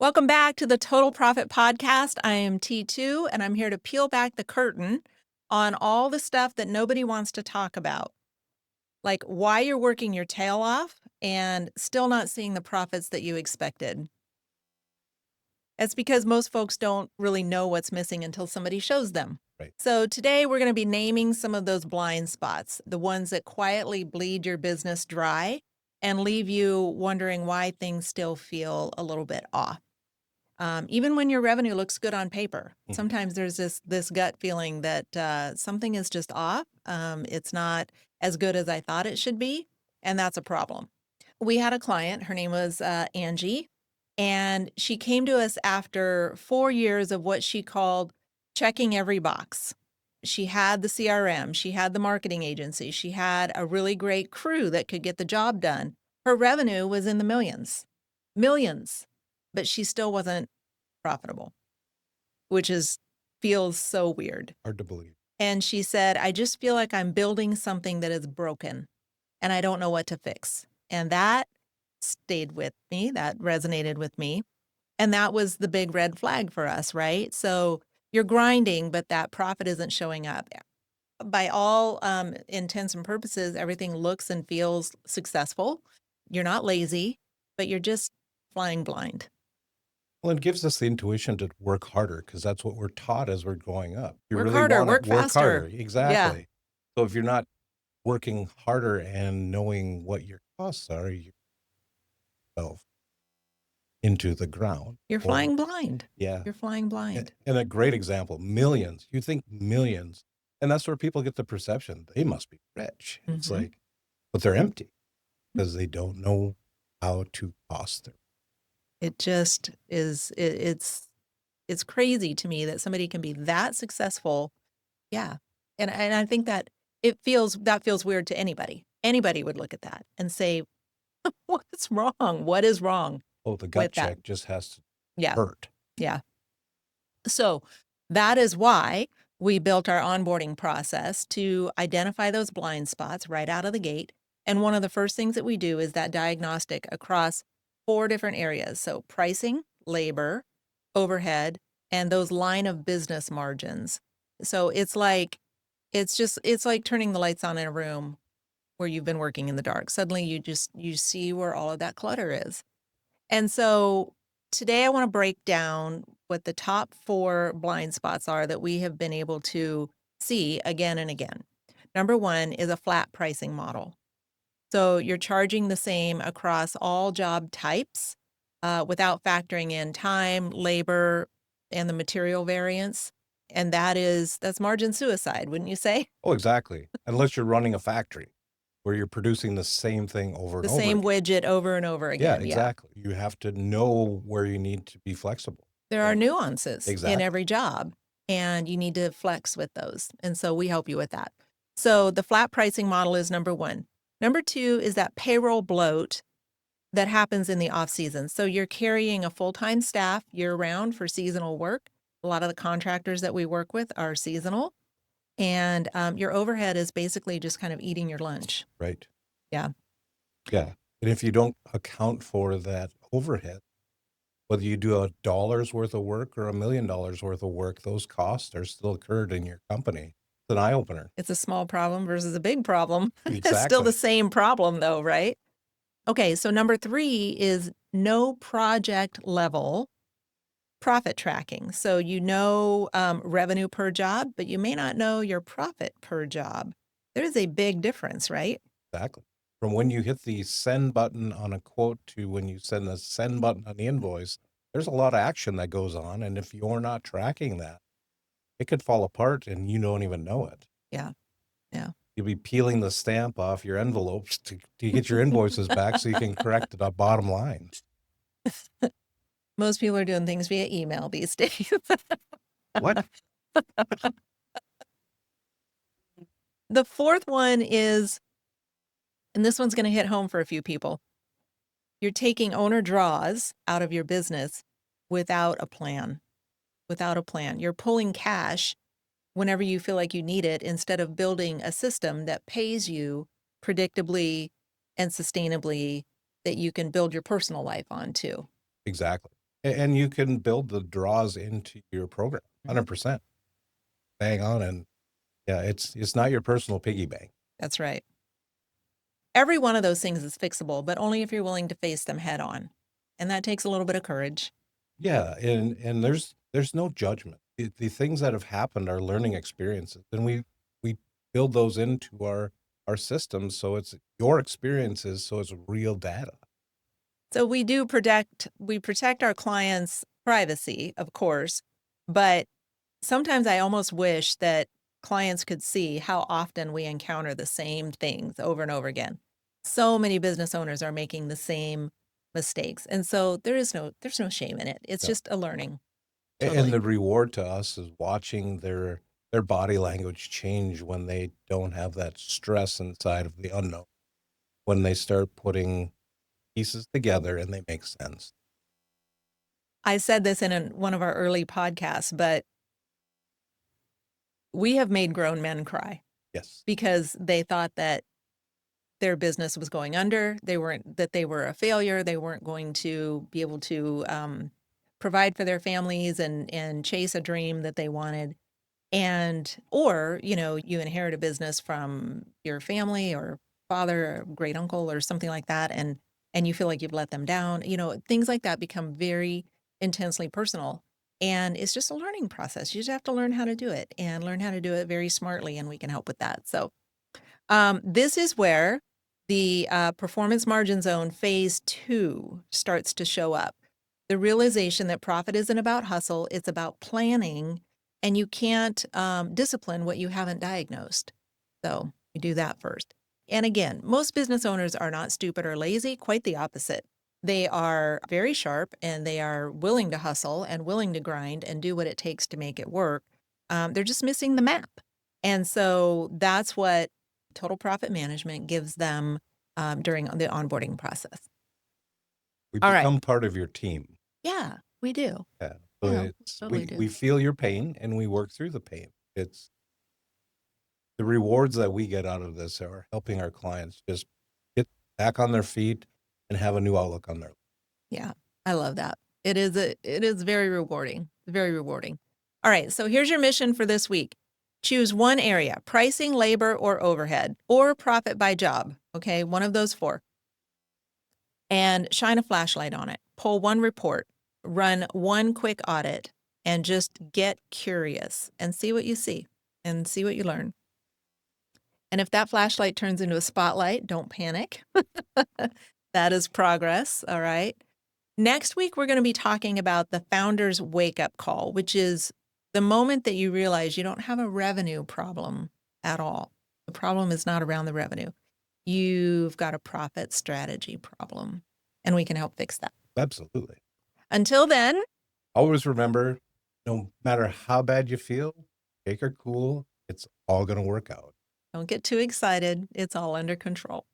Welcome back to the Total Profit Podcast. I am T2, and I'm here to peel back the curtain on all the stuff that nobody wants to talk about, like why you're working your tail off and still not seeing the profits that you expected. It's because most folks don't really know what's missing until somebody shows them. Right. So today we're going to be naming some of those blind spots, the ones that quietly bleed your business dry and leave you wondering why things still feel a little bit off. Even when your revenue looks good on paper, sometimes there's this gut feeling that something is just off. It's not as good as I thought it should be, and that's a problem. We had a client, her name was Angie, and she came to us after 4 years of what she called checking every box. She had the CRM, she had the marketing agency, she had a really great crew that could get the job done. Her revenue was in the millions, but she still wasn't profitable, which feels so weird. Hard to believe. And she said, I just feel like I'm building something that is broken and I don't know what to fix. And that stayed with me. That resonated with me. And that was the big red flag for us, right? So you're grinding, but that profit isn't showing up. By all intents and purposes, everything looks and feels successful. You're not lazy, but you're just flying blind. Well, it gives us the intuition to work harder because that's what we're taught as we're growing up. You Work really harder, want work to work faster. harder. Yeah. Exactly. So if you're not working harder and knowing what your costs are, yourself into the ground. You're flying blind. Yeah. You're flying blind. And a great example, millions. You think millions. And that's where people get the perception they must be rich. It's like, but they're empty because they don't know how to cost their. It just is, it's crazy to me that somebody can be that successful. Yeah. And I think that that feels weird to anybody. Anybody would look at that and say, what's wrong? What is wrong Oh, the gut with that? check just has to Yeah. hurt. Yeah. So that is why we built our onboarding process to identify those blind spots right out of the gate. And one of the first things that we do is that diagnostic across 4 different areas. So pricing, labor, overhead, and those line of business margins. So it's like turning the lights on in a room where you've been working in the dark. Suddenly you see where all of that clutter is. And so today I want to break down what the top 4 blind spots are that we have been able to see again and again. Number 1 is a flat pricing model. So you're charging the same across all job types without factoring in time, labor, and the material variance. And that's margin suicide, wouldn't you say? Oh, exactly. Unless you're running a factory where you're producing the same thing over and The over same again. widget over and over Yeah, again. exactly. You have to know where you need to be flexible. There are nuances in Exactly. every job, and you need to flex with those. And so we help you with that. So the flat pricing model is number 1. Number 2 is that payroll bloat that happens in the off season. So you're carrying a full-time staff year round for seasonal work. A lot of the contractors that we work with are seasonal, and your overhead is basically just kind of eating your lunch. Right. Yeah. Yeah. And if you don't account for that overhead, whether you do $1 worth of work or $1 million worth of work, those costs are still incurred in your company. It's an eye opener. It's a small problem versus a big problem. It's still Exactly. the same problem though, right? Okay, so number 3 is no project level profit tracking. So revenue per job, but you may not know your profit per job. There is a big difference, right? Exactly. From when you hit the send button on a quote to when you send the send button on the invoice, there's a lot of action that goes on. And if you're not tracking that, it could fall apart and you don't even know it. Yeah. Yeah. You'll be peeling the stamp off your envelopes to get your invoices back so you can correct the bottom line. Most people are doing things via email these days. What? The 4th one is, and this one's going to hit home for a few people. You're taking owner draws out of your business without a plan. Without a plan. You're pulling cash whenever you feel like you need it instead of building a system that pays you predictably and sustainably that you can build your personal life on too. Exactly. And you can build the draws into your program, 100%. Bang on, and yeah, it's not your personal piggy bank. That's right. Every one of those things is fixable, but only if you're willing to face them head on. And that takes a little bit of courage. Yeah, and there's no judgment. The things that have happened are learning experiences, and we build those into our systems, so it's your experiences, so it's real data. So we protect our clients' privacy, of course, but sometimes I almost wish that clients could see how often we encounter the same things over and over again. So many business owners are making the same mistakes. And so there's no shame in it. It's No. just a learning. And Totally. the reward to us is watching their body language change when they don't have that stress inside of the unknown, when they start putting pieces together and they make sense. I said this in one of our early podcasts, but we have made grown men cry Yes. because they thought that their business was going under. They were a failure. They weren't going to be able to provide for their families and chase a dream that they wanted. And, or, you inherit a business from your family or father or great uncle or something like that. And you feel like you've let them down, things like that become very intensely personal. And it's just a learning process. You just have to learn how to do it and learn how to do it very smartly. And we can help with that. So, this is where the performance margin zone phase 2 starts to show up. The realization that profit isn't about hustle, it's about planning, and you can't discipline what you haven't diagnosed. So we do that first. And again, most business owners are not stupid or lazy, quite the opposite. They are very sharp and they are willing to hustle and willing to grind and do what it takes to make it work. They're just missing the map. And so that's what total profit management gives them during the onboarding process. We All right. become part of your team. Yeah, we do. Yeah. So Yeah, it's totally we do. feel your pain and we work through the pain. It's the rewards that we get out of this are helping our clients just get back on their feet and have a new outlook on their life. Yeah, I love that. It is very rewarding. Very rewarding. All right, so here's your mission for this week. Choose one area, pricing, labor, or overhead, or profit by job. Okay, one of those four. And shine a flashlight on it. Pull one report, run one quick audit, and just get curious and see what you see and see what you learn. And if that flashlight turns into a spotlight, don't panic. That is progress, all right? Next week, we're going to be talking about the founder's wake-up call, which is the moment that you realize you don't have a revenue problem at all. The problem is not around the revenue. You've got a profit strategy problem, and we can help fix that. Absolutely. Until then, Always remember, no matter how bad you feel, take her cool. It's all going to work out. don't get too excited. It's all under control.